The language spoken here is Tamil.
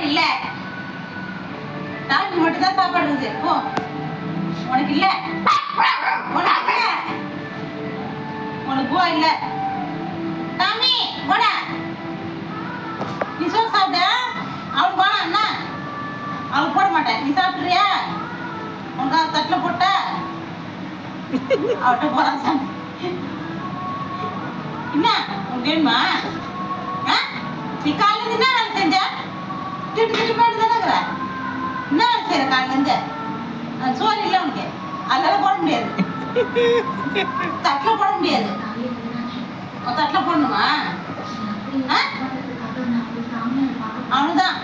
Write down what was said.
சாப்பாடு இல்ல. டாக்டர் மட்டும் தான் சாப்பாடு இருக்குது. போ. உனக்கு இல்ல. உனக்கு இல்ல. உனக்கு போ இல்ல. சாமி போடா. நீ சோறு சாப்பிட. அவளுக்கு போனா என்ன? அவளுக்கு போட மாட்டேன். நீ சாப்பிட்றியா? உனக்கு தட்டில் போட்ட அவட்ட போறான் சாமி. என்ன உனக்கு வேணுமா? நீ காலையில என்ன வேலை செஞ்ச? திட்டு திட்டு போயிட்டு தானே இருக்கிற. என்ன வேலை செய்யற காலையில இருந்து? சோறு இல்லை உனக்கு. அதெல்லாம் போட முடியாது. தட்டில் போட முடியாது. தட்டில் போடணுமா? அவனுதான்